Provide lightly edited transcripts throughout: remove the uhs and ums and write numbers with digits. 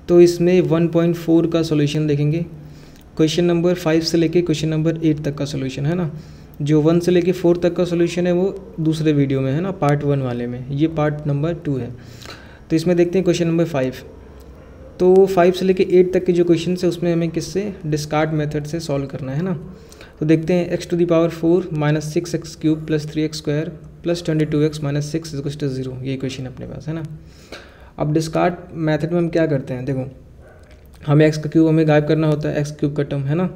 तो इसमें 1.4 का सॉल्यूशन देखेंगे। क्वेश्चन नंबर 5 से लेके क्वेश्चन नंबर 8 तक का सॉल्यूशन है ना। जो 1 से लेके 4 तक का सॉल्यूशन है वो दूसरे वीडियो में है ना, पार्ट 1 वाले में, ये पार्ट नंबर 2 है। तो इसमें देखते हैं क्वेश्चन नंबर 5। तो 5 से लेके 8 तक के जो क्वेश्चन है उसमें हमें किससे, डिस्कार्ड मेथड से सॉल्व करना है ना। तो देखते हैं x⁴ minus 6x³ plus 3x² plus 22x minus 6 = 0, ये क्वेश्चन अपने पास है ना। अब डिस्कार्ड मेथड में हम क्या करते हैं, देखो हमें x³ हमें गायब करना होता है, x³ का टर्म है ना।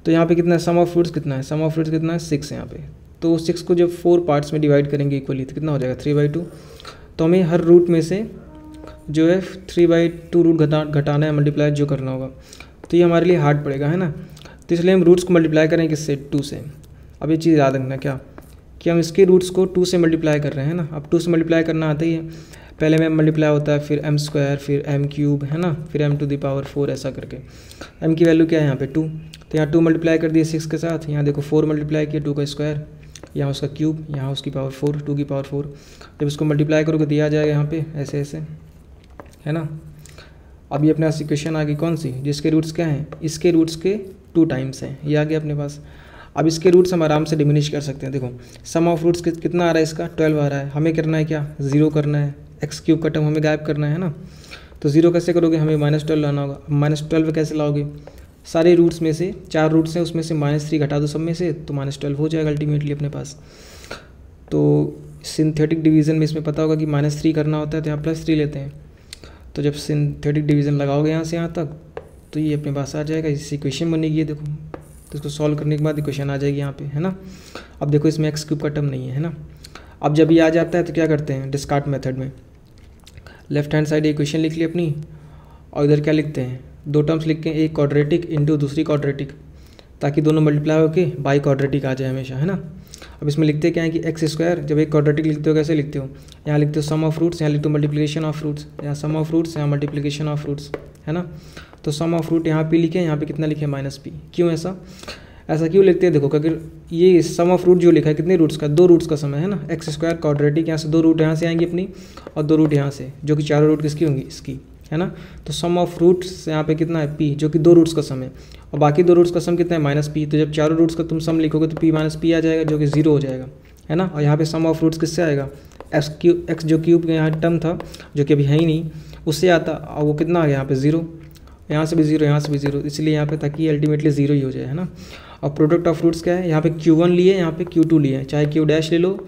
तो यहाँ पे कितना है, सम ऑफ फ्रूट्स कितना है, सम ऑफ फ्रूट्स कितना है 6 यहाँ पे। तो 6 को जब 4 पार्ट्स में डिवाइड करेंगे इक्वली तो कितना हो जाएगा 3/2। तो हमें हर रूट में से जो है 3/2 रूट घटाना है, मल्टीप्लाई जो करना होगा। तो ये हमारे लिए हार्ड पड़ेगा है ना। तो इसलिए हम रूट्स को मल्टीप्लाई करेंगे किससे, 2 से। अब ये चीज़ याद रखना क्या कि हम इसके रूट्स को 2 से मल्टीप्लाई कर रहे हैं ना। अब 2 से मल्टीप्लाई करना आता ही है, पहले में मल्टीप्लाई होता है, फिर m² फिर m³ है ना, फिर m⁴ ऐसा करके। m की वैल्यू क्या है यहाँ पे 2, तो यहाँ 2 मल्टीप्लाई कर दिए 6 के साथ, यहाँ देखो 4 मल्टीप्लाई किया 2 का स्क्वायर, यहाँ उसका क्यूब, यहाँ उसकी पावर 4, 2 की पावर 4। जब इसको मल्टीप्लाई करोगे दिया जाएगा यहाँ पे ऐसे ऐसे है ना। अब ये अपने पास इक्वेशन आ गई कौन सी, जिसके रूट्स क्या हैं, इसके रूट्स के 2 टाइम्स हैं, ये आ गया अपने पास। अब इसके रूट्स हम आराम से डिमिनिश कर सकते हैं। देखो सम ऑफ रूट्स कितना आ रहा है, इसका 12 आ रहा है। हमें करना है क्या, 0 करना है, x³ का टर्म हमें गायब करना है ना। तो 0 कैसे करोगे, हमें -12 लाना होगा। -12 कैसे लाओगे, सारे रूट्स में से 4 रूट्स हैं उसमें से -3 घटा दो सब में से, तो -12 हो जाएगा अल्टीमेटली अपने पास। तो सिंथेटिक डिवीज़न में इसमें पता होगा कि -3 करना होता है, तो यहाँ +3 लेते हैं। तो जब सिंथेटिक डिवीज़न लगाओगे यहाँ से यहाँ तक तो ये अपने पास आ जाएगा, इससे इक्वेशन बनेगी ये देखो। तो इसको सॉल्व करने के बाद इक्वेशन आ जाएगी यहाँ पे है ना। अब देखो इसमें x³ का टर्म नहीं है ना। अब जब ये आ जाता है तो क्या करते हैं, डिस्कार्ड मेथड में लेफ्ट हैंड साइड इक्वेशन लिख ली अपनी, और इधर क्या लिखते हैं, 2 टर्म्स लिख के, एक क्वाड्रेटिक इंटू दूसरी क्वाड्रेटिक, ताकि दोनों मल्टीप्लाई होके बाई क्वाड्रेटिक आ जाए हमेशा है ना। अब इसमें लिखते क्या है कि x², जब एक क्वाड्रेटिक लिखते हो कैसे लिखते हो, यहाँ लिखते हो सम ऑफ रूट्स, यहाँ लिखते हो मल्टीप्लिकेशन ऑफ रूट्स, यहाँ सम ऑफ रूट्स, यहाँ मल्टीप्लिकेशन ऑफ रूट्स है ना। तो सम ऑफ रूट यहाँ पे लिखे, यहाँ पे कितना लिखे -p। क्यों ऐसा क्यों लिखते हैं, देखो अगर ये सम ऑफ रूट जो लिखा है कितने रूट्स का, 2 रूट्स का सम है ना। x² क्वाड्रेटिक, यहाँ से 2 रूट यहाँ से आएंगी अपनी और 2 रूट यहाँ से, जो कि 4 रूट किसकी होंगी, इसकी है ना। तो सम ऑफ रूट्स यहाँ पे कितना है p, जो कि 2 रूट्स का सम है, और बाकी 2 रूट्स का सम कितना है -p। तो जब 4 रूट्स का तुम सम लिखोगे तो p -p आ जाएगा, जो कि 0 हो जाएगा है ना। और यहाँ पे सम ऑफ रूट्स किससे आएगा, x जो क्यूब का यहाँ टर्म था जो कि अभी है ही नहीं, उससे आता, और वो कितना आ गया यहाँ पे 0, यहाँ से भी 0, यहाँ से भी 0, इसलिए यहाँ पे ताकि अल्टीमेटली 0 ही हो जाए है ना। और प्रोडक्ट ऑफ रूट्स क्या है, यहाँ पे Q1 लिए, यहाँ पे Q2 लिए, चाहे Q' ले लो,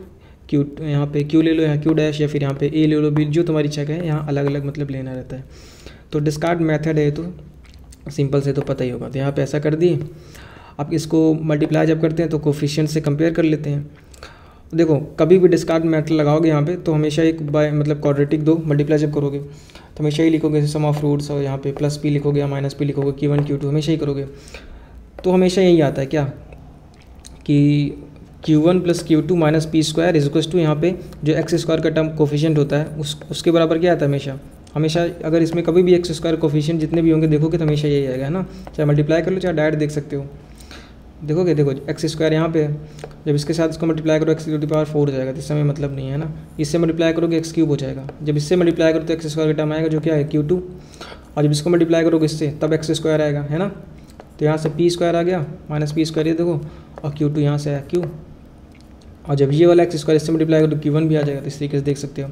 यहाँ पे Q ले लो, यहाँ Q', या फिर यहाँ पे A ले लो, B, जो तुम्हारी इच्छा का है, यहाँ अलग अलग मतलब लेना रहता है। तो डिस्कार्ड मेथड है, तो सिंपल से तो पता ही होगा। तो यहाँ पे ऐसा कर दिए। अब इसको मल्टीप्लाई जब करते हैं तो कोफिशिएंट से कंपेयर कर लेते हैं। देखो कभी भी डिस्कार्ड मेथड लगाओगे यहाँ पे तो हमेशा एक बाय मतलब क्वाड्रेटिक 2 मल्टीप्लाई जब करोगे तो हमेशा ही लिखोगे सम ऑफ रूट्स, और यहाँ पे +p लिखोगे या -p लिखोगे, Q1 Q2 हमेशा ही करोगे। तो हमेशा यही आता है क्या कि Q1 + Q2 - p² यहाँ पे जो x² का टर्म कोफिशिएंट होता है उसके बराबर क्या आता है हमेशा। अगर इसमें कभी भी x² कोफिशिएंट जितने भी होंगे देखोगे तो हमेशा यही आएगा है ना। चाहे मल्टीप्लाई कर लो चाहे डायरेक्ट देख सकते हो, देखोगे देखो x² यहाँ पे जब इसके साथ इसको मल्टीप्लाई करो x⁴ हो जाएगा, तो इससे हमें मतलब नहीं है ना। इससे मल्टीप्लाई करोगे x³ हो जाएगा, जब इससे मल्टीप्लाई करो तो x² का टर्म आएगा जो क्या है Q2, और जब इसको मल्टीप्लाई करोगे इससे तब x² आएगा है ना। तो यहाँ से p² आ गया -p² ये देखो, और Q2 यहाँ से आया Q, और जब ये वाला x² इससे मल्टीप्लाई करो तो Q1 भी आ जाएगा। तो इस तरीके से देख सकते हो।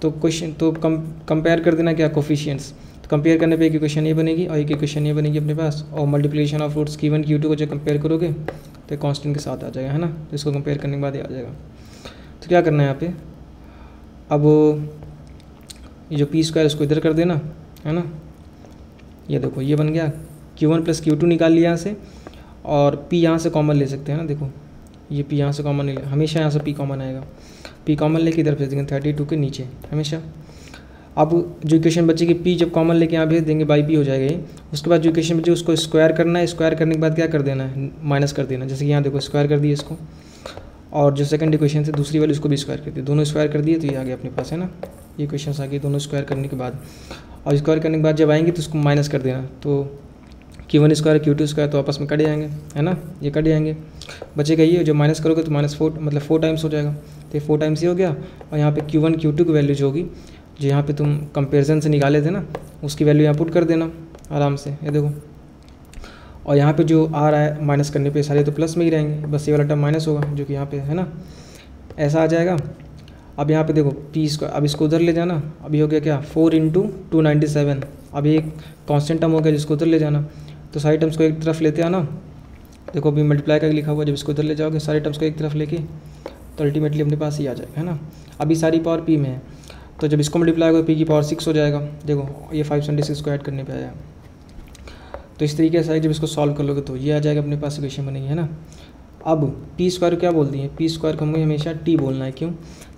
तो क्वेश्चन तो कंपेयर कर देना क्या कोफिशिएंट्स, तो कंपेयर करने पे एक इक्वेशन ये बनेगी और एक इक्वेशन ये बनेगी अपने पास, और multiplication of roots Q1 Q2 को जब कंपेयर करोगे तो कांस्टेंट के साथ आ जाएगा है ना। तो इसको कंपेयर करने के बाद ये आ जाएगा। तो क्या करना है यहाँ पे, अब ये जो p² इसको इधर कर देना है ना। ये देखो ये बन गया Q1 + Q2 निकाल लिया यहाँ से, और p यहाँ से कॉमन ले सकते हैं ना। देखो ये p यहाँ से कॉमन नहीं, हमेशा यहाँ से p कॉमन आएगा, p कॉमन लेके इधर भेज देंगे 32 के नीचे हमेशा। अब जो इक्वेशन बचेगी p जब कॉमन लेके यहाँ भेज देंगे बाई p हो जाएगा ये। उसके बाद जो इक्वेशन बची उसको स्क्वायर करना है, स्क्वायर करने के बाद क्या कर देना है, माइनस कर देना। जैसे कि यहाँ देखो स्क्वायर कर दिए इसको, और जो सेकंड इक्वेशन से दूसरी वाली उसको भी स्क्वायर कर दिए, दोनों स्क्वायर कर दिए तो ये आ गया अपने पास है ना। ये इक्वेशन आ गई दोनों स्क्वायर करने के बाद, और स्क्वायर करने के बाद जब आएंगे तो उसको माइनस कर देना। तो Q1² Q2² तो आपस में कट जाएंगे है ना, ये कट जाएंगे, बचेगा ये। जब माइनस करोगे तो -4 मतलब 4 टाइम्स हो जाएगा, तो 4 टाइम्स ही हो गया। और यहाँ पे Q1 Q2 की वैल्यू जो होगी, जो यहाँ पे तुम कंपेरिजन से निकाले थे ना, उसकी वैल्यू यहाँ पुट कर देना आराम से, ये देखो। और यहाँ पे जो आ रहा है माइनस करने पे सारे तो प्लस में ही रहेंगे, बस ये वाला टर्म माइनस होगा जो कि यहाँ पे है ना, ऐसा आ जाएगा। अब यहाँ पे देखो पी स्क्वायर, अब इसको उधर ले जाना, अभी हो गया क्या 4 × 297, अब ये एक कांस्टेंट टर्म हो गया जिसको उधर ले जाना, तो सारी टर्म्स को एक तरफ लेते आना। देखो अभी मल्टीप्लाई करके लिखा हुआ, जब इसको उधर ले जाओगे सारे टर्म्स को एक तरफ लेके तो अल्टीमेटली अपने पास ही आ जाएगा, है ना। अभी सारी पावर पी में है, तो जब इसको मल्टीप्लाई होगा पी की पावर 6 हो जाएगा। देखो ये 576 को ऐड करने पे आया। तो इस तरीके से जब इसको सॉल्व कर लोगे तो ये आ जाएगा अपने पास, इक्वेशन बनेगी, है ना। अब पी स्क्वायर क्या बोलती है, पी स्क्वायर को हमें हमेशा टी बोलना है, क्यों,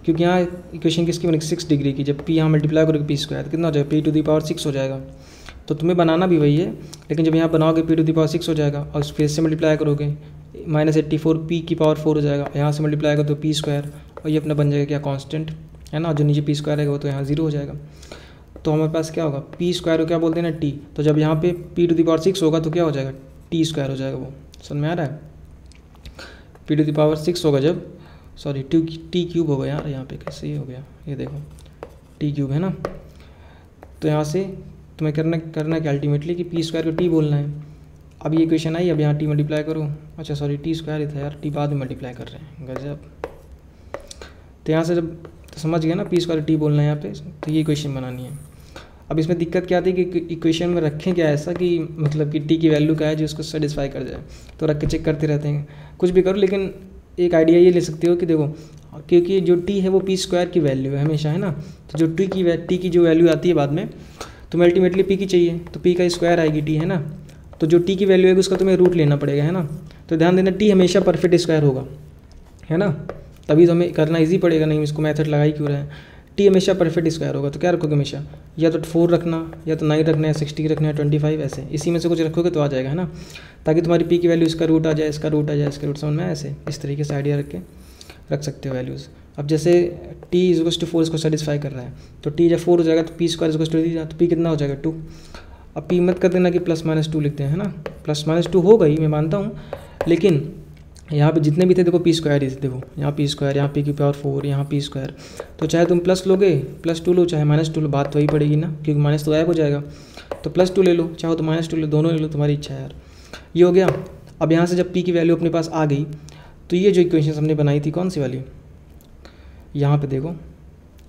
क्योंकि यहाँ इक्वेशन किसकी बनेगी 6 डिग्री की। जब पी यहाँ मल्टीप्लाई करोगे पी स्क्वायर कितना हो जाएगा, पी टू दी पावर 6 हो जाएगा। तो तुम्हें बनाना भी वही है, लेकिन जब यहाँ बनाओगे पी टू दी पावर 6 हो जाएगा, और फिर से मल्टीप्लाई करोगे -84 पी की पावर 4 हो जाएगा, यहाँ से मल्टीप्लाई करो तो पी स्क्वायर, और ये अपना बन जाएगा क्या कांस्टेंट, है ना। जो नीचे पी स्क्वायर है वो तो यहाँ 0 हो जाएगा। तो हमारे पास क्या होगा, पी स्क्वायर को क्या बोलते हैं ना टी, तो जब यहाँ पे पी टू दी पावर 6 होगा तो क्या हो जाएगा टी स्क्वायर हो जाएगा। वो समझ में आ रहा है, पी टू दी पावर 6 होगा जब, सॉरी टी क्यूब होगा यार, यहाँ पे कैसे ये हो गया, ये देखो टी क्यूब है ना। तो यहाँ से तुम्हें करना क्या अल्टीमेटली कि पी स्क्वायर को टी बोलना है। अब ये इक्वेशन आई, अब यहाँ टी मल्टीप्लाई करो, अच्छा सॉरी टी स्क्वायर ही था यार, टी बाद में मल्टीप्लाई कर रहे हैं, गजब। तो यहाँ से जब तो समझ गया ना पी स्क्वायर टी बोलना है यहाँ पे, तो ये इक्वेशन बनानी है। अब इसमें दिक्कत क्या आती है कि इक्वेशन में रखें क्या ऐसा कि मतलब कि टी की वैल्यू क्या है जो उसको सेटिस्फाई कर जाए, तो रख के चेक करते रहते हैं कुछ भी करो। लेकिन एक आइडिया ये ले सकते हो कि देखो, क्योंकि जो टी है वो पी स्क्वायर की वैल्यू है हमेशा, है ना। तो जो टी की जो वैल्यू आती है बाद में, तुम्हें अल्टीमेटली पी की चाहिए, तो पी का स्क्वायर आएगी टी, है ना। तो जो टी की वैल्यू है उसका तुम्हें रूट लेना पड़ेगा, है ना। तो ध्यान देना टी हमेशा परफेक्ट स्क्वायर होगा, है ना, तभी तो हमें करना ईजी पड़ेगा, नहीं इसको मेथड लगा ही क्यों रहे हैं। टी हमेशा परफेक्ट स्क्वायर होगा, तो क्या रखोगे हमेशा, या तो 4 रखना, या तो 9 रखना है, 60 रखना है, 25, ऐसे इसी में से कुछ रखोगे तो आ जाएगा, है ना। ताकि तुम्हारी पी की वैल्यू इसका रूट आ जाए, इसका रूट आ जाए, इसका रूट समझ में, ऐसे इस तरीके से आइडिया रख सकते हो वैल्यूज़। अब जैसे टी = 4 इसको सेटिस्फाई कर रहा है, तो टी जब 4 हो जाएगा तो पी स्क्वायर = तो पी कितना हो जाएगा 2। अब पी मत कर देना कि +-2 लिखते हैं, है ना, +-2 होगा ही, मैं मानता हूँ, लेकिन यहाँ पे जितने भी थे देखो पी स्क्वायर ही थे, देखो यहाँ पी स्क्वायर, यहाँ पी की पावर 4, यहाँ पी स्क्वायर। तो चाहे तुम प्लस लोगे +2 लो, चाहे -2 लो, बात तो वही पड़ेगी ना, क्योंकि माइनस तो गायब हो जाएगा। तो +2 ले लो, चाहो तो -2 लो, दोनों ले लो, तुम्हारी इच्छा है यार। ये हो गया। अब यहाँ से जब पी की वैल्यू अपने पास आ गई, तो ये जो इक्वेशन हमने बनाई थी कौन सी वाली, यहाँ पे देखो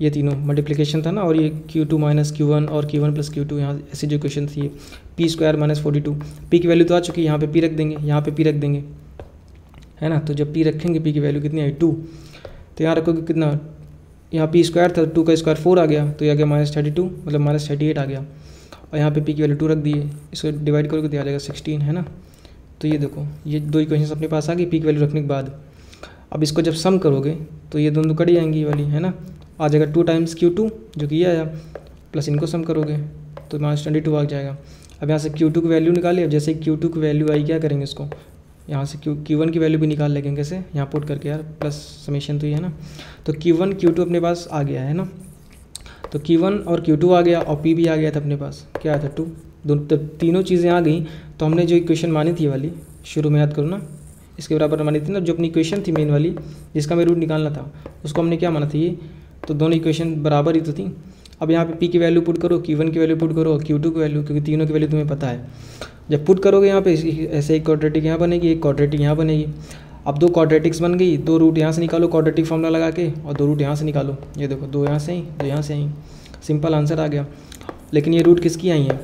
ये तीनों मल्टीप्लिकेशन था ना, और ये Q2 - Q1 और Q1 + Q2, यहाँ ऐसी जो इक्वेशन थी, पी स्क्वायर -42, पी की वैल्यू तो आ चुकी है, यहाँ पे पी रख देंगे, यहाँ पे पी रख देंगे, है ना। तो जब पी रखेंगे पी की वैल्यू कितनी आई 2, तो यहाँ रखोगे कितना, यहाँ पी स्क्वायर था, 2 का स्क्वायर 4 आ गया, तो ये आ गया -32, मतलब -38 आ गया। और यहाँ पे पी की वैल्यू 2 रख दी है, इसको डिवाइड करोगे तो आ जाएगा 16, है ना। तो ये देखो ये 2 इक्वेशन अपने पास आ गई पी की वैल्यू रखने के बाद। अब इसको जब सम करोगे तो ये दोनों कड़ी आएंगी ये वाली, है ना, आ जाएगा 2 × Q2 जो कि ये आया, प्लस इनको सम करोगे तो -22 आ जाएगा। अब यहाँ से Q2 की वैल्यू निकाली, अब जैसे Q2 की वैल्यू आई क्या करेंगे इसको, यहाँ से Q1 की वैल्यू भी निकाल लेंगे, कैसे, यहाँ पुट करके यार, प्लस समेशन तो ये है ना। तो Q1 Q2 अपने पास आ गया, है ना। तो Q1 और Q2 आ गया, और P भी आ गया था अपने पास, क्या आया था 2, दोनों तीनों चीज़ें आ गई। तो हमने जो इक्वेशन मानी थी वाली, शुरू में याद करो ना, इसके बराबर मानी थी ना, जो अपनी इक्वेशन थी मेन वाली जिसका हमें रूट निकालना था, उसको हमने क्या माना था ये, तो दोनों इक्वेशन बराबर ही तो थी। अब यहाँ पे P की वैल्यू पुट करो, Q1 की वैल्यू पुट करो, और Q2 की वैल्यू, क्योंकि तीनों की वैल्यू तुम्हें पता है। जब पुट करोगे यहाँ पे ऐसे एक क्वाड्रेटिक यहाँ बनेगी, एक क्वाड्रेटिक यहाँ बनेगी। अब 2 क्वाड्रेटिक्स बन गई, 2 रूट यहाँ से निकालो क्वाड्रेटिक फॉर्मूला लगा के, और 2 रूट यहाँ से निकालो, ये देखो 2 यहाँ से आई, 2 यहाँ से आई, सिंपल आंसर आ गया। लेकिन ये रूट किसकी आई है,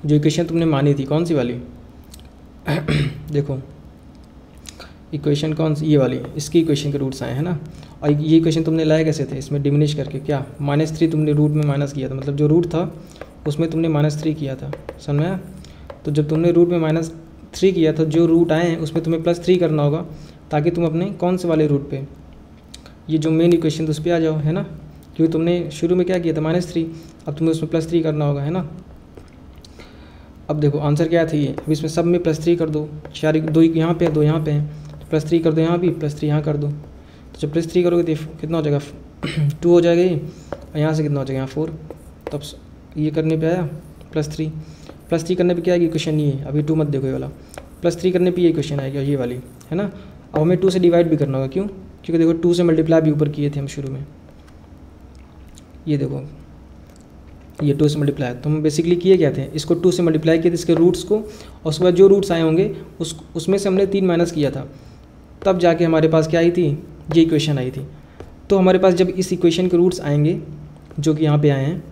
जो इक्वेशन तुमने मानी थी कौन सी वाली देखो इक्वेशन कौन सी, ये वाली, इसकी इक्वेशन के रूट्स आए हैं ना। और ये इक्वेशन तुमने लाए कैसे थे, इसमें डिमिनिश करके, क्या -3 तुमने रूट में माइनस किया था, मतलब जो रूट था उसमें तुमने -3 किया था, समझ में। तो जब तुमने रूट में -3 किया था, जो रूट आए हैं उसमें तुम्हें +3 करना होगा, ताकि तुम अपने कौन से वाले रूट पे, ये जो मेन इक्वेशन तो उस पर आ जाओ, है ना। क्योंकि तुमने शुरू में क्या किया था -3, अब तुम्हें उसमें +3 करना होगा, है ना। अब देखो आंसर क्या था ये, अब इसमें सब में +3 कर दो, 4 2 यहाँ पे 2 यहाँ पे हैं, तो +3 कर दो यहाँ भी, +3 यहाँ कर दो। तो जब +3 करोगे तो कितना हो जाएगा 2 हो जाएगा ये, और यहाँ से कितना हो जाएगा यहाँ 4। तब ये करने पे आया +3 करने पे क्या आएगी इक्वेशन, ये अभी 2 मत देखो ये वाला, +3 करने पे ये इक्वेशन आएगी, ये वाली, है ना। अब हमें 2 से डिवाइड भी करना होगा, क्यों, क्योंकि देखो 2 से मल्टीप्लाई भी ऊपर किए थे हम शुरू में, ये देखो ये 2 से मल्टीप्लाई, तो हम बेसिकली किए क्या थे, इसको 2 से मल्टीप्लाई किए थे इसके रूट्स को, और उसके बाद जो रूट्स आए होंगे उसमें से हमने 3 माइनस किया था, तब जाके हमारे पास क्या आई थी, ये इक्वेशन आई थी। तो हमारे पास जब इस इक्वेशन के रूट्स आएंगे जो कि यहाँ पे आए हैं,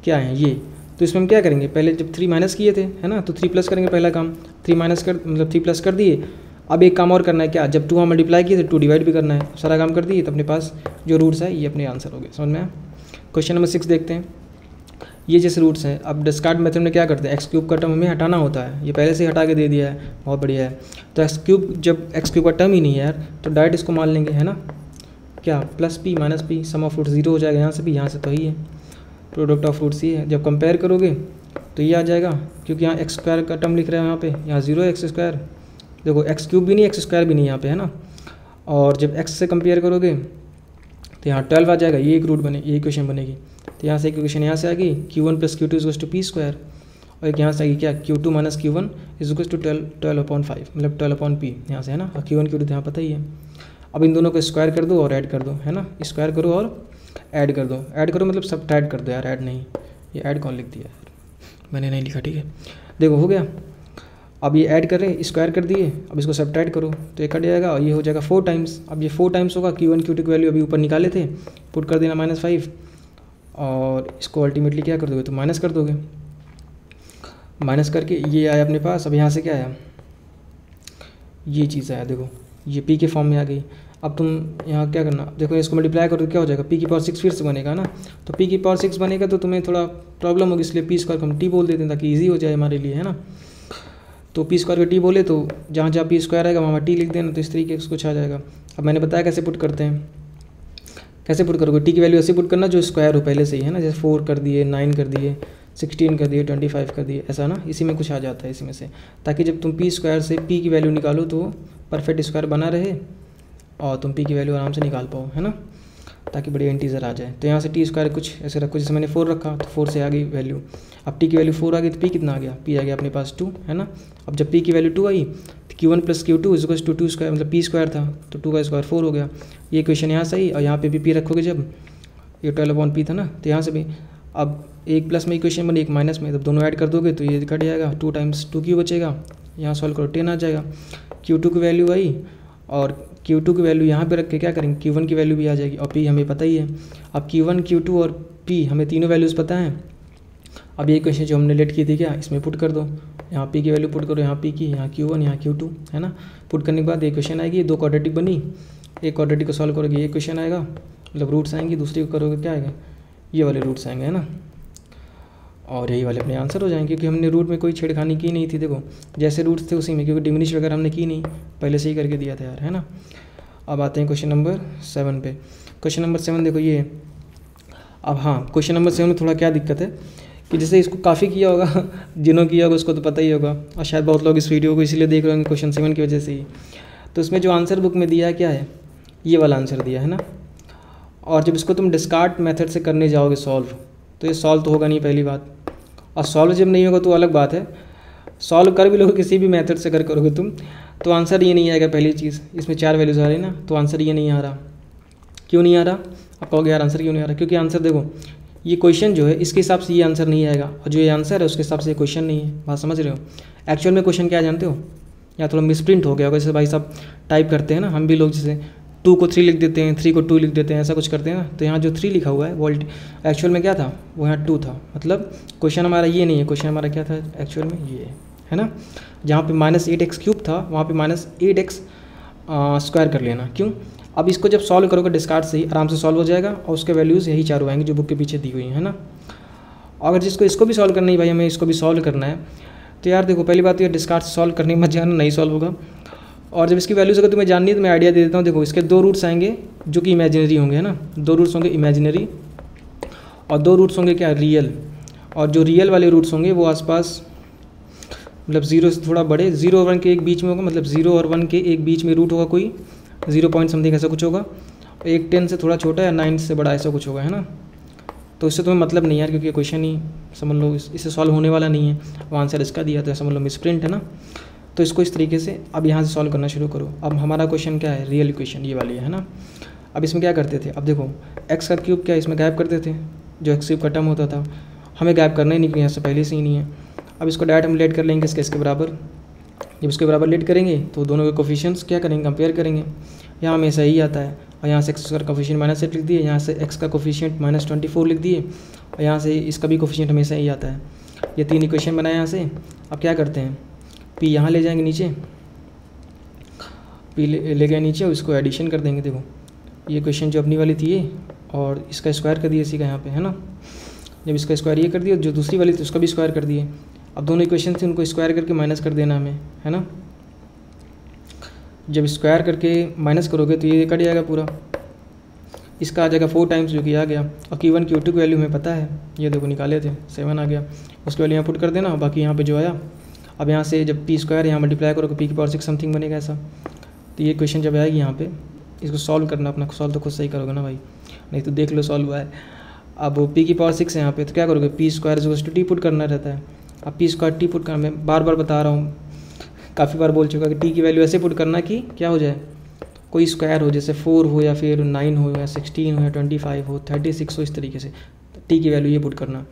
क्या है ये, तो इसमें हम क्या करेंगे, पहले जब 3 माइनस किए थे है ना, तो 3 प्लस करेंगे, पहला काम 3 माइनस कर मतलब 3 प्लस कर दिए। अब एक काम और करना है, क्या, जब 2 हम मल्टीप्लाई किए तो 2 डिवाइड भी करना है, सारा काम कर दिए, तो अपने पास जो रूट्स है ये अपने आंसर हो गए। समझ में आया। क्वेश्चन नंबर 6 देखते हैं। ये जैसे रूट्स हैं, अब डिस्कार्ड मेथड में क्या करते हैं, एक्स क्यूब का टर्म हमें हटाना होता है, ये पहले से ही हटा के दे दिया है, बहुत बढ़िया है। तो एक्स क्यूब, जब एक्स क्यूब का टर्म ही नहीं है यार, तो डायरेक्ट इसको मान लेंगे है ना, क्या, plus P minus P, sum of root 0 हो जाएगा, यहाँ से भी, यहाँ से तो ही है, प्रोडक्ट ऑफ रूट्स ये है। जब कंपेयर करोगे तो ये आ जाएगा, क्योंकि यहाँ एक्स स्क्वायर का टर्म लिख रहे हैं यहाँ पे, यहाँ 0 है एक्स स्क्वायर, देखो एक्स क्यूब भी नहीं एक्स स्क्वायर भी नहीं यहाँ पे है ना, और जब एक्स से कंपेयर करोगे तो यहाँ 12 आ जाएगा, ये एक रूट बने, ये इक्वेशन बनेगी। तो यहाँ से एक इक्वेशन यहाँ से आ गई, Q1 + Q2 = P स्क्वायर, और एक यहाँ से आएगी क्या, Q2 - Q1 = 12/5, मतलब 12/P यहाँ से है ना, और Q1 Q2 यहाँ पता ही है। अब इन दोनों को स्क्वायर कर दो और ऐड कर दो है ना, स्क्वायर करो और ऐड कर दो, ऐड करो मतलब सब्ट्रैक्ट कर दो यार, ऐड नहीं, ये ऐड कौन लिख दिया यार, मैंने नहीं लिखा, ठीक है, देखो हो गया। अब ये ऐड कर रहे हैं, स्क्वायर कर दिए, अब इसको सब्ट्रैक्ट करो तो ये कट जाएगा, और ये हो जाएगा 4 टाइम्स। अब ये 4 टाइम्स होगा, Q1 Q2 की वैल्यू अभी ऊपर निकाले थे, पुट कर देना -5, और इसको अल्टीमेटली क्या कर दोगे, तो माइनस कर दोगे, माइनस करके ये आया अपने पास। अब यहाँ से क्या आया, ये चीज़ आया, देखो ये P के फॉर्म में आ गई। अब तुम यहाँ क्या करना, देखो इसको मल्टीप्लाई करो तो क्या हो जाएगा, P⁻6 फिर से बनेगा ना, तो P⁻6 बनेगा तो तुम्हें थोड़ा प्रॉब्लम होगी, इसलिए P स्क्वायर को हम T बोल देते हैं ताकि ईजी हो जाए हमारे लिए है ना। तो P स्क्वायर को T बोले तो जहाँ जहाँ P स्क्वायर आएगा वहाँ T लिख देना, तो इस तरीके से कुछ आ जाएगा। अब मैंने बताया कैसे पुट करते हैं, कैसे पुट करोगे, T की वैल्यू ऐसे पुट करना जो स्क्वायर हो पहले से ही है ना, जैसे 4 कर दिए, 9 कर दिए, 16 कर दिए, 25 कर दिए, ऐसा ना, इसी में कुछ आ जाता है इसी में से, ताकि जब तुम P स्क्वायर से P की वैल्यू निकालो तो परफेक्ट स्क्वायर बना रहे और तुम P की वैल्यू आराम से निकाल पाओ है ना, ताकि बढ़िया इंटीजर आ जाए। तो यहाँ से T स्क्वायर कुछ ऐसे रखो, जैसे मैंने 4 रखा तो 4 से आ गई वैल्यू, अब T की वैल्यू 4 आ गई तो P कितना आ गया, P आ गया अपने पास 2 है ना। अब जब P की वैल्यू 2 आई तो Q1 + Q2 = 2 स्क्वायर, मतलब P स्क्वायर था तो 2 का स्क्वायर 4 हो गया। ये इक्वेशन यहाँ से आई, और यहाँ पे भी P रखोगे, जब ये 12/P था ना, तो यहाँ से भी अब एक प्लस में इक्वेशन बनी, एक माइनस में, जब दोनों ऐड कर दोगे तो ये कट जाएगा, 2 × 2 बचेगा, यहाँ सॉल्व करो 10 आ जाएगा। Q2 की वैल्यू आई, और Q2 की वैल्यू यहाँ पे रख के क्या करेंगे, Q1 की वैल्यू भी आ जाएगी, और P हमें पता ही है। अब Q1 Q2 और P हमें तीनों वैल्यूज़ पता हैं। अब ये क्वेश्चन जो हमने लेट की थी क्या, इसमें पुट कर दो, यहाँ P की वैल्यू पुट करो, यहाँ P की, यहाँ Q1 यहाँ Q2 है ना। पुट करने के बाद ये क्वेश्चन आएगी, 2 क्वाड्रेटिक बनी, एक क्वाड्रेटिक को सॉल्व करोगे ये क्वेश्चन आएगा, मतलब रूट्स आएंगी, दूसरी को करोगे क्या आएगा, ये वाले रूट्स आएंगे है ना, और यही वाले अपने आंसर हो जाएंगे, क्योंकि हमने रूट में कोई छेड़खानी की नहीं थी। देखो जैसे रूट्स थे उसी में, क्योंकि डिमिनिश वगैरह हमने की नहीं, पहले से ही करके दिया था यार है ना। अब आते हैं क्वेश्चन नंबर 7 पे। क्वेश्चन नंबर 7 देखो ये, अब हाँ क्वेश्चन नंबर 7 में थोड़ा क्या दिक्कत है कि जैसे इसको काफ़ी किया होगा जिन्होंने किया होगा उसको तो पता ही होगा, और शायद बहुत लोग इस वीडियो को इसीलिए देख रहे होंगे क्वेश्चन 7 की वजह से ही। तो इसमें जो आंसर बुक में दिया है क्या है, ये वाला आंसर दिया है ना, और जब इसको तुम डिस्कार्ड मेथड से करने जाओगे सॉल्व, तो ये सॉल्व तो होगा नहीं पहली बात, और सॉल्व जब नहीं होगा तो अलग बात है, सॉल्व कर भी लोगे किसी भी मेथड से अगर करोगे तुम तो आंसर ये नहीं आएगा। पहली चीज़ इसमें 4 वैल्यूज आ रही ना, तो आंसर ये नहीं आ रहा। क्यों नहीं आ रहा, आप कहोगे यार आंसर क्यों नहीं आ रहा, क्योंकि आंसर देखो ये क्वेश्चन जो है इसके हिसाब से ये आंसर नहीं आएगा, और जो ये आंसर है उसके हिसाब से ये क्वेश्चन नहीं है। बात समझ रहे हो, एक्चुअल में क्वेश्चन क्या जानते हो, या थोड़ा मिसप्रिंट हो गया होगा, जैसे भाई साहब टाइप करते हैं ना, हम भी लोग जैसे 2 को 3 लिख देते हैं, 3 को 2 लिख देते हैं, ऐसा कुछ करते हैं ना, तो यहाँ जो 3 लिखा हुआ है वो एक्चुअल में क्या था, वो यहाँ 2 था, मतलब क्वेश्चन हमारा ये नहीं है, क्वेश्चन हमारा क्या था एक्चुअल में ये है ना। जहाँ पे -8x³ था वहाँ पे -8x स्क्वायर कर लेना। क्यों, अब इसको जब सॉल्व करोगे डिस्कार्ड से ही आराम से सॉल्व हो जाएगा, और उसके वैल्यूज़ यही चारों आएंगे जो बुक के पीछे दी हुई है ना। अगर जिसको इसको भी सॉल्व करना है भाई, हमें इसको भी सॉल्व करना है, तो यार देखो पहली बात तो ये डिस्कार्ड से सॉल्व करने मत जाना, नहीं सॉल्व होगा। और जब इसकी वैल्यूज़ अगर तुम्हें जाननी है तो मैं आइडिया दे देता हूँ। देखो इसके 2 रूट्स आएंगे जो कि इमेजिनरी होंगे है ना, 2 रूट्स होंगे इमेजिनरी, और 2 रूट्स होंगे क्या, रियल। और जो रियल वाले रूट्स होंगे वो आसपास मतलब 0 से थोड़ा बड़े, 0 और 1 के एक बीच में होगा, मतलब 0 और 1 के एक बीच में रूट होगा कोई 0 पॉइंट समथिंग ऐसा कुछ होगा, एक 10 से थोड़ा छोटा या 9 से बड़ा ऐसा कुछ होगा है ना। तो इससे तुम्हें मतलब नहीं यार, क्योंकि क्वेश्चन ही समझ लो इससे सॉल्व होने वाला नहीं है, वो आंसर इसका दिया तो समझ लो मिसप्रिंट है ना। तो इसको इस तरीके से अब यहाँ से सॉल्व करना शुरू करो। अब हमारा क्वेश्चन क्या है, रियल इक्वेशन ये वाली है ना। अब इसमें क्या करते थे, अब देखो x का क्यूब क्या इसमें गायब करते थे, जो एक्स क्यूब का टर्म होता था, हमें गायब करना ही नहीं, यहाँ से पहले से ही नहीं है। अब इसको डायरेक्ट हम लेट कर लेंगे इसके बराबर। जब इसके बराबर लेट करेंगे तो दोनों के कोफिशिएंट्स क्या करेंगे, कंपेयर करेंगे। यहाँ हमेशा ही आता है, और यहाँ से एक्स का कोफिशिएंट -8 लिख दिए, यहाँ से एक्स का कोफिशिएंट -24 लिख दिए, और यहाँ से इसका भी कोफिशिएंट हमेशा ही आता है। ये 3 इक्वेशन बनाए यहाँ से। अब क्या करते हैं, पी यहाँ ले जाएंगे नीचे, पी ले गए नीचे और इसको एडिशन कर देंगे। देखो ये इक्वेशन जो अपनी वाली थी ये, और इसका स्क्वायर कर दिया इसी का यहाँ पे, है ना। जब इसका स्क्वायर ये कर दिया, जो दूसरी वाली थी उसका भी स्क्वायर कर दिए। अब दोनों इक्वेशन थी उनको स्क्वायर करके माइनस कर देना हमें, है ना। जब स्क्वायर करके माइनस करोगे तो ये कट जाएगा पूरा, इसका आ जाएगा 4 टाइम्स जो कि आ गया। और Q1 Q2 की वैल्यू हमें पता है, ये देखो निकाले थे 7 आ गया, उसकी वैल्यू यहाँ पुट कर देना, बाकी यहाँ पे जो आया। अब यहाँ से जब पी स्क्वायर यहाँ मल्टीप्लाई करोगे पी की पावर 6 समथिंग बनेगा ऐसा। तो ये क्वेश्चन जब आएगी यहाँ पे, इसको सॉल्व करना, अपना सॉल्व तो खुद सही करोगे ना भाई, नहीं तो देख लो सॉल्व हुआ है। अब पी की पावर 6 है यहाँ पे, तो क्या करोगे, पी स्क्वायर जो टी पुट करना रहता है। अब पी स्क्वायर टी पुट करना, मैं बार बार बता रहा हूँ, काफ़ी बार बोल चुका कि टी की वैल्यू ऐसे पुट करना कि क्या हो जाए, कोई स्क्वायर हो, जैसे 4 हो या फिर 9 हो या 16 हो या 25 हो 36 हो, इस तरीके से टी की वैल्यू ये पुट करना,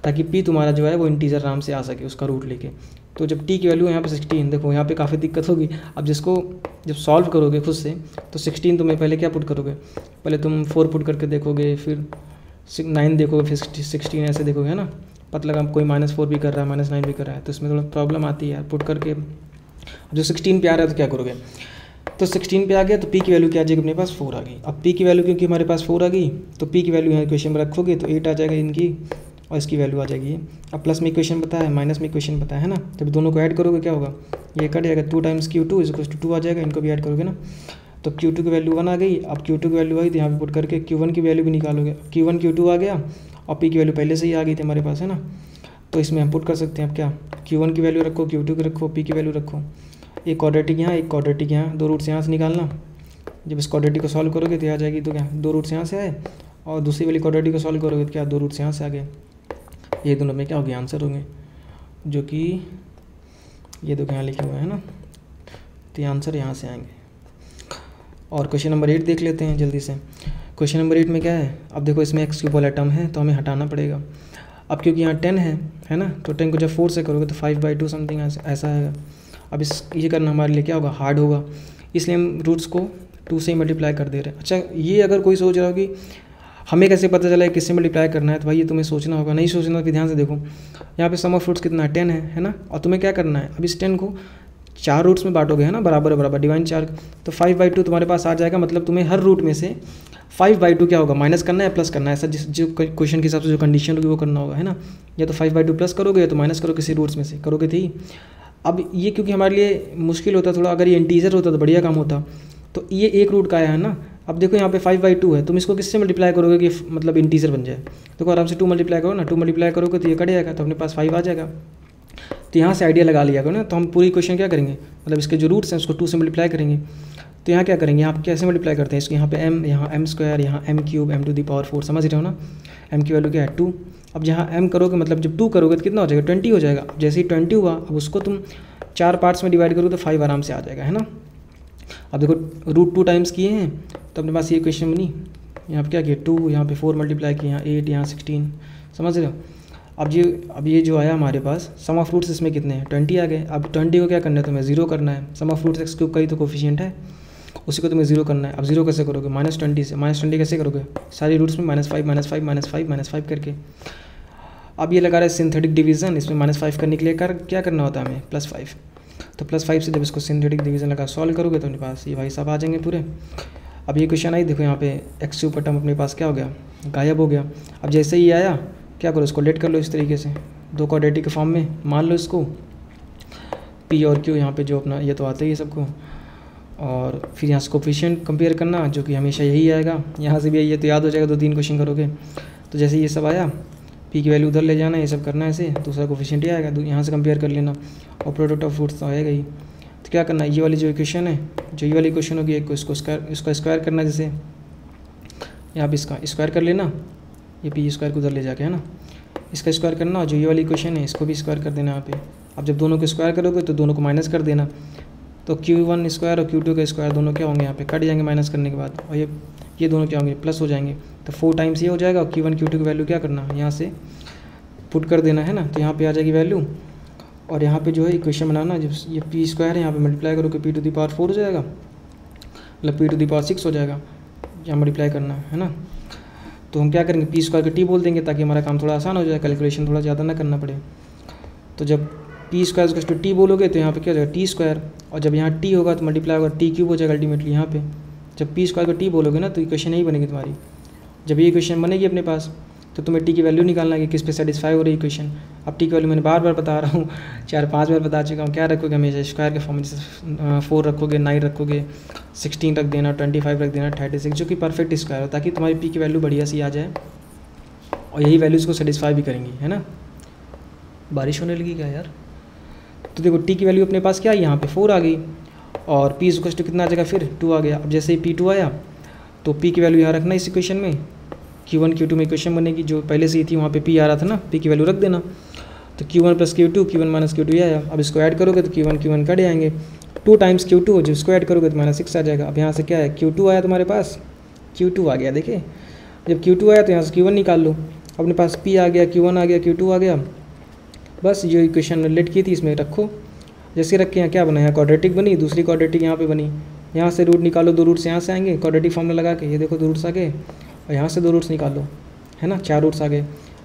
ताकि पी तुम्हारा जो है वो इंटीजर आराम से आ सके उसका रूट लेके। तो जब टी की वैल्यू यहाँ पे 16, देखो यहाँ पे काफ़ी दिक्कत होगी। अब जिसको जब सॉल्व करोगे खुद से तो 16 तुम्हें पहले क्या पुट करोगे, पहले तुम 4 पुट करके देखोगे, फिर 9 देखोगे, फिर 16 ऐसे देखोगे, है ना। पता लगा कोई -4 भी कर रहा है, -9 भी कर रहा है, तो इसमें थोड़ा प्रॉब्लम आती है यार पुट करके। जो 16 पे आ रहा है तो क्या करोगे, तो 16 पे आ गया तो पी की वैल्यू क्या आ जाएगी अपने पास, 4 आ गई। अब पी की वैल्यू क्योंकि हमारे पास 4 आ गई, तो पी की वैल्यू यहाँ इक्वेशन में रखोगे तो 8 आ जाएगा इनकी, और इसकी वैल्यू आ जाएगी। अब प्लस में इक्वेशन पता है, माइनस में इक्वेशन पता है ना। जब दोनों को ऐड करोगे क्या होगा, ये कट जाएगा, 2 टाइम्स Q2 = 2 आ जाएगा, इनको भी ऐड करोगे ना। तो Q2 की वैल्यू 1 आ गई। अब Q2 की वैल्यू आई तो यहाँ पे पुट करके Q1 की वैल्यू भी निकालोगे, Q1 Q2 आ गया, और पी की वैल्यू पहले से ही आ गई थी हमारे पास, है ना। तो इसमें हम पुट कर सकते हैं। अब क्या, Q1 की वैल्यू रखो, Q2 की रखो, पी की वैल्यू रखो, एक क्वाड्रेटिक यहाँ, एक क्वाड्रेटिक यहाँ, 2 रूट्स यहाँ से निकालना। जब इस क्वाड्रेटिक को सॉल्व करोगे तो आ जाएगी, तो क्या 2 रूट्स यहाँ से आए, और दूसरी वाली क्वाड्रेटिक को सॉल्व करोगे तो क्या 2 रूट्स यहाँ से आ गए। ये दोनों में क्या हो गया, आंसर होंगे, जो कि ये दो यहाँ लिखे हुए हैं ना, तो ये आंसर यहाँ से आएंगे। और क्वेश्चन नंबर 8 देख लेते हैं जल्दी से। क्वेश्चन नंबर 8 में क्या है, अब देखो इसमें एक्स क्यूब वाला टर्म है तो हमें हटाना पड़ेगा। अब क्योंकि यहाँ 10 है ना, तो 10 को जब 4 से करोगे तो 5/2 समथिंग ऐसा आएगा। अब ये करना हमारे लिए क्या होगा, हार्ड होगा, इसलिए हम रूट्स को 2 से ही मल्टीप्लाई कर दे रहे हैं। अच्छा, ये अगर कोई सोच रहा हो कि हमें कैसे पता चला है किससे मल्टीप्लाई करना है, तो भाई ये तुम्हें सोचना होगा, नहीं सोचना कि ध्यान से देखो यहाँ पे सम ऑफ रूट्स कितना है, 10 है ना। और तुम्हें क्या करना है, अब इस 10 को 4 रूट्स में बांटोगे, है ना, बराबर बराबर, डिवाइड 4, तो 5/2 तुम्हारे पास आ जाएगा। मतलब तुम्हें हर रूट में से 5/2 क्या होगा, माइनस करना है, प्लस करना है, ऐसा जो क्वेश्चन के हिसाब से जो कंडीशन होगी वो करना होगा, है ना। या तो 5/2 प्लस करोगे या तो माइनस करो, किसी रूट्स में से करोगे थी। अब ये क्योंकि हमारे लिए मुश्किल होता थोड़ा, अगर ये इंटीजर होता तो बढ़िया काम होता। तो ये एक रूट का आया है ना। अब देखो यहाँ पे 5/2 है, तुम इसको किससे मल्टीप्लाई करोगे कि मतलब इंटीजर बन जाए। देखो आराम से 2 मल्टीप्लाई करो ना, 2 मल्टीप्लाई करोगे तो ये कट जाएगा, तो अपने पास 5 आ जाएगा। तो यहाँ से आइडिया लगा लिया करो ना। तो हम पूरी क्वेश्चन क्या करेंगे, मतलब इसके जो रूट्स हैं उसको 2 से मल्टीप्लाई करेंगे। तो यहाँ क्या करेंगे, यहाँ कैसे मल्टीप्लाई करते हैं इसको, यहाँ पे m, यहाँ m², यहाँ m³ m⁴, समझ रहे हो ना। m की वैल्यू क्या है 2। अब जहाँ m करोगे मतलब जब 2 करोगे तो कितना हो जाएगा, 20 हो जाएगा। अब जैसे ही 20 हुआ, अब उसको तुम 4 पार्ट्स में डिवाइड करोगे तो 5 आराम से आ जाएगा, है ना। अब देखो √2 टाइम्स किए हैं तो अपने पास ये क्वेश्चन बनी। यहाँ पे क्या किया 2, यहाँ पे 4 मल्टीप्लाई किए, यहाँ 8, यहाँ 16, समझ रहे हो। अब ये जो आया हमारे पास सम ऑफ रूट्स इसमें कितने हैं 20 आ गए। अब 20 को क्या करना है तुम्हें 0 करना है। सम ऑफ रूट्स x³ का ही तो कोफिशिएंट है, उसी को तुम्हें 0 करना है। अब 0 कैसे करोगे, -20 से, -20 कैसे करोगे, सारी रूट्स में -5 -5 -5 -5 करके। अब ये लगा रहा है सिंथेटिक डिवीज़न, इसमें -5 करने के लिए क्या करना होता है हमें +5। तो +5 से जब इसको सिंथेटिक डिवीज़न लगा सॉल्व करोगे तो अपने पास ये भाई सब आ जाएंगे पूरे। अब ये क्वेश्चन आई, देखो यहाँ पे x³ का टर्म अपने पास क्या हो गया, गायब हो गया। अब जैसे ही आया क्या करो, इसको लेट कर लो इस तरीके से 2 क्वाड्रेटिक के फॉर्म में, मान लो इसको p और q यहाँ पे जो अपना ये तो आते ही है सबको। और फिर यहाँ से कोफिशिएंट कंपेयर करना, जो कि हमेशा यही आएगा, यहाँ से भी यही है, तो याद हो जाएगा 2-3 क्वेश्चन करोगे। तो जैसे ये सब आया, p की वैल्यू उधर ले जाना, ये सब करना है, ऐसे दूसरा कोफिशिएंट ही आएगा, यहाँ से कंपेयर कर लेना, और प्रोडक्ट ऑफ रूट्स तो आएगा ही। तो क्या करना है, ये वाली जो इक्वेशन है, जो ये वाली इक्वेशन होगी, एक इसको इसका स्क्वायर करना, जैसे यहाँ पे इसका स्क्वायर कर लेना, ये p² को उधर ले जाके, है ना, इसका स्क्वायर करना, और जो ये वाली इक्वेशन है इसको भी स्क्वायर कर देना यहाँ पे। अब जब दोनों को स्क्वायर करोगे तो दोनों को माइनस कर देना, तो Q1 स्क्वायर और Q2 का स्क्वायर दोनों क्या होंगे यहाँ पे कट जाएंगे माइनस करने के बाद, और ये दोनों क्या होंगे प्लस हो जाएंगे। तो 4 टाइम्स ये हो जाएगा, और Q1 Q2 की वैल्यू क्या करना है यहाँ से पुट कर देना है ना। तो यहाँ पे आ जाएगी वैल्यू, और यहाँ पे जो है इक्वेशन बनाना, जब ये पी स्क्वायर है यहाँ पे मल्टीप्लाई करो कि p⁴ हो जाएगा, मतलब p⁴ हो जाएगा, यहाँ मल्टीप्लाई करना है ना। तो हम क्या करेंगे पी स्क्वायर को टी बोल देंगे ताकि हमारा काम थोड़ा आसान हो जाए, कैलकुलेशन थोड़ा ज़्यादा ना करना पड़े। तो जब पी स्क्वायर को टी बोलोगे तो यहाँ पे क्या हो जाएगा टी स्क्वायर, और जब यहाँ टी होगा तो मल्टीप्लाई होगा टी क्यूब हो जाएगा अल्टीमेटली यहाँ पे। जब पी स्क्वायर को टी बोलोगे ना तो इक्वेशन यही बनेगी तुम्हारी। जब ये इक्वेशन बनेगी अपने पास तो तुम्हें टी की वैल्यू निकालना है कि किस पे सेटिस्फाई हो रही है इक्वेशन। अब टी की वैल्यू मैंने बार बार बता रहा हूँ, 4-5 बार बता चुका हूँ। क्या रखोगे हमेशा स्क्वायर के फॉर्म में, जैसे 4 रखोगे, 9 रखोगे, 16 रख देना, 25 रख देना, 36, जो कि परफेक्ट स्क्वायर हो, ताकि तुम्हारी पी की वैल्यू बढ़िया सी आ जाए, और यही वैल्यूज़ को सेटिस्फाई भी करेंगी, है ना। बारिश होने लगी क्या यार। तो देखो टी की वैल्यू अपने पास क्या है यहाँ पे 4 आ गई, और पी इक्वल टू कितना आ जाएगा फिर 2 आ गया। अब जैसे ही P2 आया तो पी की वैल्यू यहाँ रखना इस इक्वेशन में, Q1 Q2 में इक्वेशन बनेगी जो पहले से ही थी, वहाँ पे P आ रहा था ना, पी की वैल्यू रख देना। तो Q1 + Q2, Q1 - Q2 ये आया। अब इसको ऐड करोगे तो Q1 कट जाएंगे, 2 टाइम्स Q2 जब इसको ऐड करोगे तो -6 आ जाएगा। अब यहाँ से क्या है Q2 आया तुम्हारे पास, Q2 आ गया, देखिए जब Q2 आया तो यहाँ से Q1 निकाल लो, अपने पास P आ गया, Q1 आ गया, Q2 आ गया। बस जो इक्वेशन लेट की थी इसमें रखो, जैसे रखे यहाँ क्या बना है क्वाड्रेटिक बनी, दूसरी क्वाड्रेटिक यहाँ पे बनी, यहाँ से रूट निकालो, 2 रूट्स यहाँ से आएंगे क्वाड्रेटिक फॉर्मूला लगा के, ये देखो 2 रूट्स आ गए, और यहाँ से 2 रूट्स निकालो, है ना, 4 रूट्स आ गए।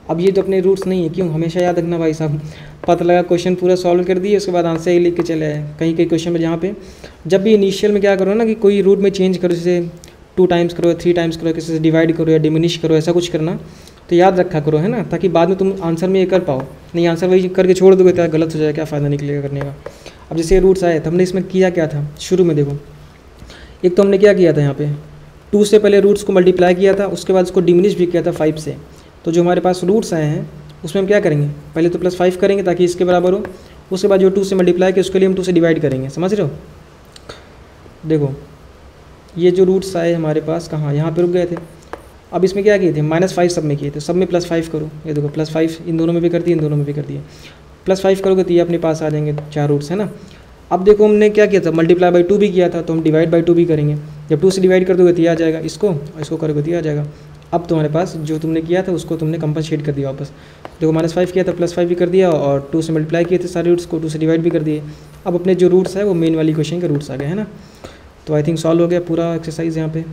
अब ये तो अपने रूट्स नहीं है, क्यों हमेशा याद रखना भाई साहब, पता लगा क्वेश्चन पूरा सॉल्व कर दिए उसके बाद आंसर ही लिख के चले आए। कहीं कहीं क्वेश्चन में जहाँ पे जब भी इनिशियल में क्या करो ना कि कोई रूट में चेंज करो, जैसे 2 टाइम्स करो, 3 टाइम्स करो, किसी से डिवाइड करो या डिमिनिश करो, ऐसा कुछ करना तो याद रखा करो, है ना, ताकि बाद में तुम आंसर में ये कर पाओ। नहीं आंसर वही करके छोड़ दोगे तो गलत हो जाएगा, क्या फ़ायदा निकलेगा करने का। अब जैसे रूट्स आए तो हमने इसमें किया क्या था शुरू में, देखो एक तो हमने क्या किया था यहाँ पे 2 से पहले रूट्स को मल्टीप्लाई किया था, उसके बाद उसको डिमिनिश भी किया था 5 से। तो जो हमारे पास रूट्स आए हैं उसमें हम क्या करेंगे, पहले तो +5 करेंगे ताकि इसके बराबर हो, उसके बाद जो 2 से मल्टीप्लाई किया उसके लिए हम 2 से डिवाइड करेंगे, समझ रहे हो। देखो ये जो रूट्स आए हमारे पास कहाँ, यहाँ पे रुक गए थे। अब इसमें क्या किए थे -5 सब में किए थे, सब में +5 करो, ये देखो +5 इन दोनों में भी कर दिए, इन दोनों में भी कर दिए, +5 करोगे तो ये अपने पास आ जाएंगे 4 रूट्स, है ना। अब देखो हमने क्या किया था मल्टीप्लाई बाई 2 भी किया था, तो हम डिवाइड बाई 2 भी करेंगे। जब 2 से डिवाइड कर दोगे तो ये आ जाएगा, इसको और इसको करोगे तो ये आ जाएगा। अब तुम्हारे पास जो तुमने किया था उसको तुमने कंपनसेट कर दिया वापस। देखो -5 किया था +5 भी कर दिया, और 2 से मल्टीप्लाई किए थे सारे रूट्स को, 2 से डिवाइड भी कर दिए। अब अपने जो रूट्स है वो मेन वाली क्वेश्चन के रूट्स आ गए, है ना। तो आई थिंक सॉल्व हो गया पूरा एक्सरसाइज यहाँ पे।